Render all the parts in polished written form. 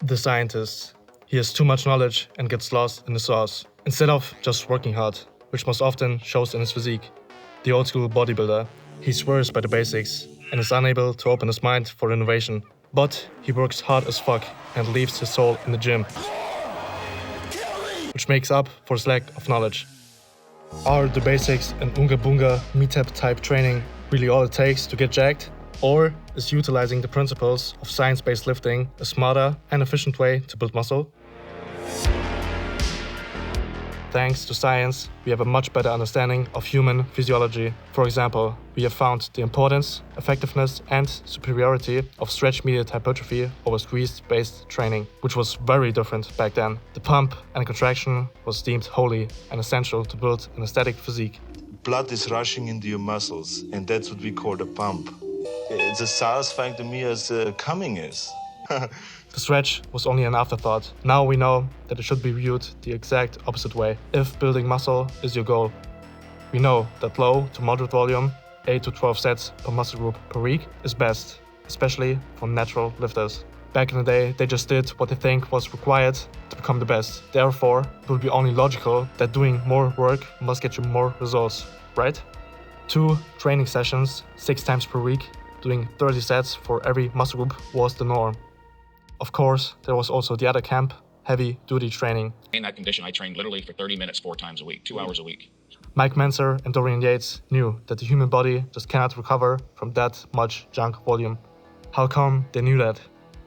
The scientist. He has too much knowledge and gets lost in the source, instead of just working hard, which most often shows in his physique. The old school bodybuilder. He swears by the basics and is unable to open his mind for innovation. But he works hard as fuck and leaves his soul in the gym, which makes up for his lack of knowledge. Are the basics and Unga Bunga meetup type training really all it takes to get jacked? Or is utilizing the principles of science-based lifting a smarter and efficient way to build muscle? Thanks to science, we have a much better understanding of human physiology. For example, we have found the importance, effectiveness, and superiority of stretch-mediated hypertrophy over squeeze-based training, which was very different back then. The pump and contraction was deemed holy and essential to build an aesthetic physique. Blood is rushing into your muscles, and that's what we call the pump. It's as satisfying to me as coming is. The stretch was only an afterthought. Now we know that it should be viewed the exact opposite way, if building muscle is your goal. We know that low to moderate volume, 8 to 12 sets per muscle group per week, is best, especially for natural lifters. Back in the day, they just did what they think was required to become the best. Therefore, it would be only logical that doing more work must get you more results, right? 2 training sessions, 6 times per week, doing 30 sets for every muscle group was the norm. Of course, there was also the other camp, heavy-duty training. In that condition, I trained literally for 30 minutes 4 times a week, 2 hours a week. Mike Menzer and Dorian Yates knew that the human body just cannot recover from that much junk volume. How come they knew that?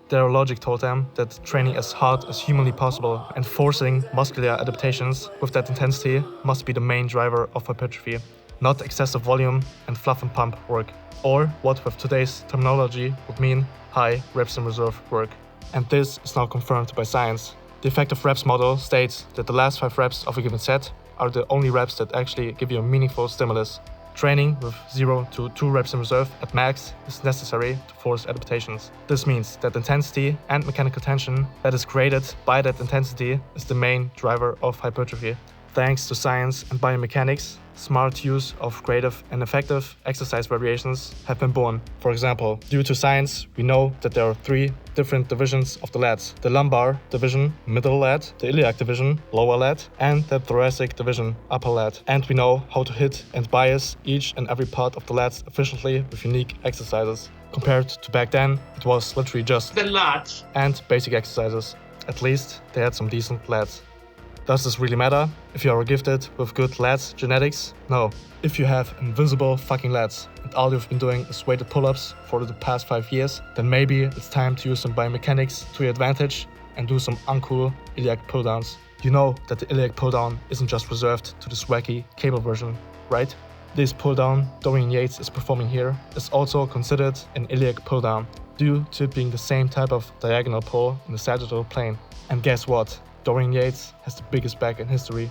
Their logic told them that training as hard as humanly possible and forcing muscular adaptations with that intensity must be the main driver of hypertrophy, not excessive volume and fluff and pump work, or what with today's terminology would mean high reps in reserve work. And this is now confirmed by science. The effective reps model states that the last 5 reps of a given set are the only reps that actually give you a meaningful stimulus. Training with 0 to 2 reps in reserve at max is necessary to force adaptations. This means that intensity and mechanical tension that is created by that intensity is the main driver of hypertrophy. Thanks to science and biomechanics, smart use of creative and effective exercise variations have been born. For example, due to science, we know that there are 3 different divisions of the lats: the lumbar division, middle lat, the iliac division, lower lat, and the thoracic division, upper lat. And we know how to hit and bias each and every part of the lats efficiently with unique exercises. Compared to back then, it was literally just the lats and basic exercises. At least they had some decent lats. Does this really matter if you are gifted with good lats genetics? No. If you have invisible fucking lats and all you've been doing is weighted pull-ups for the past 5 years, then maybe it's time to use some biomechanics to your advantage and do some uncool iliac pull-downs. You know that the iliac pull-down isn't just reserved to the swaggy cable version, right? This pull-down Dorian Yates is performing here is also considered an iliac pull-down due to it being the same type of diagonal pull in the sagittal plane. And guess what? Dorian Yates has the biggest back in history.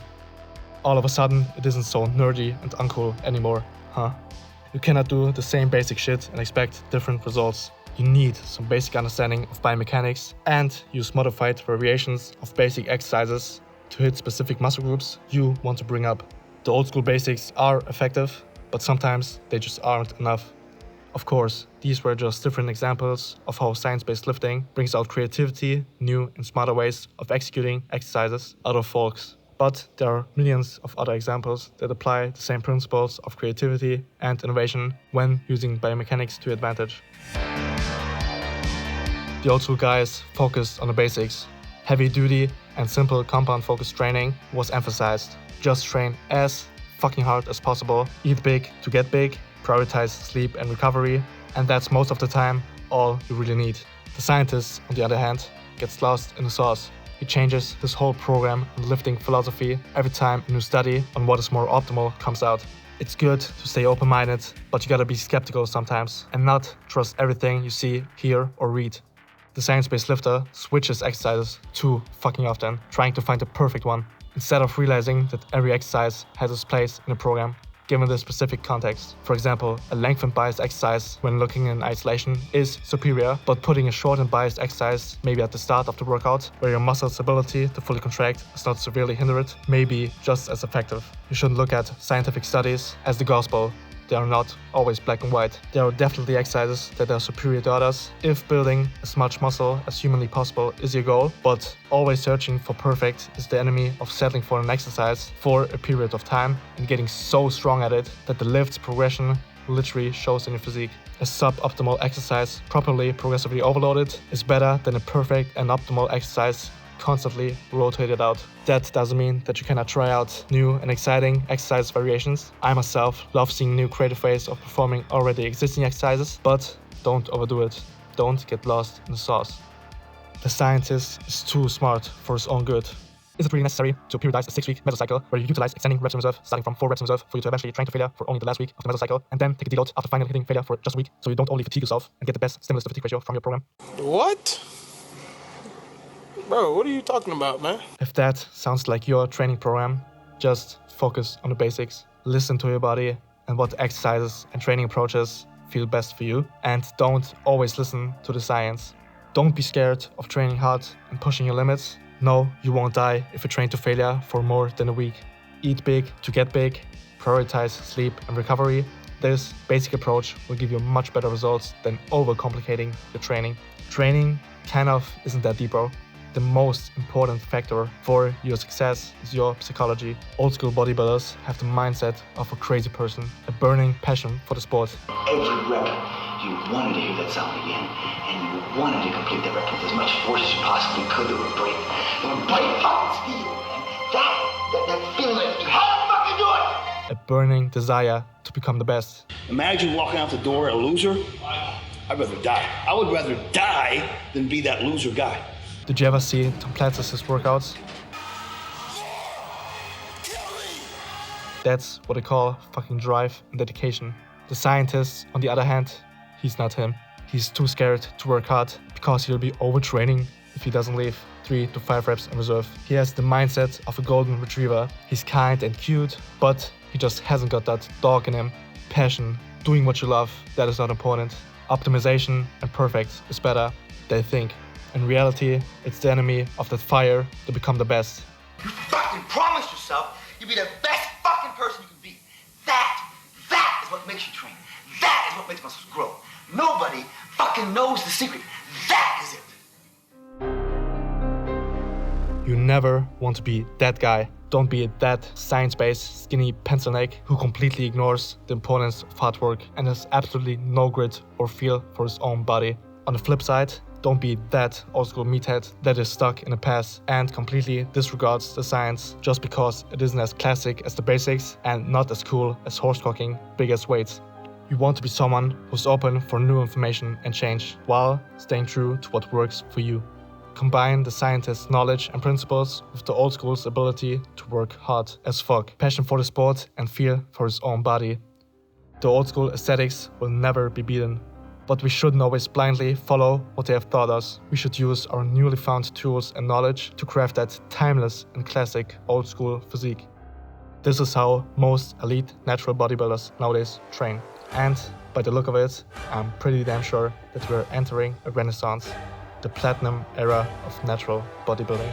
All of a sudden, it isn't so nerdy and uncool anymore, huh? You cannot do the same basic shit and expect different results. You need some basic understanding of biomechanics and use modified variations of basic exercises to hit specific muscle groups you want to bring up. The old school basics are effective, but sometimes they just aren't enough. Of course, these were just different examples of how science-based lifting brings out creativity, new and smarter ways of executing exercises out of folks. But there are millions of other examples that apply the same principles of creativity and innovation when using biomechanics to advantage. The old school guys focused on the basics. Heavy duty and simple compound focused training was emphasized. Just train as fucking hard as possible, eat big to get big, prioritize sleep and recovery, and that's most of the time all you really need. The scientist, on the other hand, gets lost in the sauce. He changes his whole program and lifting philosophy every time a new study on what is more optimal comes out. It's good to stay open-minded, but you gotta be skeptical sometimes and not trust everything you see, hear, or read. The science-based lifter switches exercises too fucking often, trying to find the perfect one, instead of realizing that every exercise has its place in a program, given the specific context. For example, a length and biased exercise when looking in isolation is superior, but putting a short and biased exercise maybe at the start of the workout, where your muscle's ability to fully contract is not severely hindered, may be just as effective. You shouldn't look at scientific studies as the gospel. They are not always black and white. There are definitely exercises that are superior to others if building as much muscle as humanly possible is your goal, but always searching for perfect is the enemy of settling for an exercise for a period of time and getting so strong at it that the lift's progression literally shows in your physique. A suboptimal exercise, properly progressively overloaded, is better than a perfect and optimal exercise constantly rotated out. That doesn't mean that you cannot try out new and exciting exercise variations. I myself love seeing new creative ways of performing already existing exercises, but don't overdo it. Don't get lost in the sauce. The scientist is too smart for his own good. Is it really necessary to periodize a 6-week mesocycle where you utilize extending reps in reserve, starting from 4 reps in reserve for you to eventually train to failure for only the last week of the mesocycle, and then take a deload after finally hitting failure for just a week so you don't only fatigue yourself and get the best stimulus to fatigue ratio from your program? What? Bro, what are you talking about, man? If that sounds like your training program, just focus on the basics. Listen to your body and what exercises and training approaches feel best for you, and don't always listen to the science. Don't be scared of training hard and pushing your limits. No, you won't die if you train to failure for more than a week. Eat big to get big, prioritize sleep and recovery. This basic approach will give you much better results than overcomplicating your training. Training kind of isn't that deep, bro. The most important factor for your success is your psychology. Old school bodybuilders have the mindset of a crazy person, a burning passion for the sport. Every rep, you wanted to hear that sound again, and you wanted to complete that rep with as much force as you possibly could. It would break fucking steel, man. That feeling like you had to fucking do it! A burning desire to become the best. Imagine walking out the door a loser. I'd rather die. I would rather die than be that loser guy. Did you ever see Tom Platz's workouts? That's what I call fucking drive and dedication. The scientist, on the other hand, he's not him. He's too scared to work hard because he'll be overtraining if he doesn't leave 3 to 5 reps in reserve. He has the mindset of a golden retriever. He's kind and cute, but he just hasn't got that dog in him. Passion, doing what you love, that is not important. Optimization and perfect is better, they think. In reality, it's the enemy of that fire to become the best. You fucking promised yourself you'd be the best fucking person you can be. That is what makes you train. That is what makes muscles grow. Nobody fucking knows the secret. That is it. You never want to be that guy. Don't be that science-based, skinny pencil neck who completely ignores the importance of hard work and has absolutely no grit or feel for his own body. On the flip side, don't be that old-school meathead that is stuck in the past and completely disregards the science just because it isn't as classic as the basics and not as cool as horse-cocking biggest weights. You want to be someone who's open for new information and change while staying true to what works for you. Combine the scientist's knowledge and principles with the old school's ability to work hard as fuck, passion for the sport and feel for his own body. The old school aesthetics will never be beaten. But we shouldn't always blindly follow what they have taught us. We should use our newly found tools and knowledge to craft that timeless and classic old school physique. This is how most elite natural bodybuilders nowadays train. And by the look of it, I'm pretty damn sure that we're entering a renaissance, the platinum era of natural bodybuilding.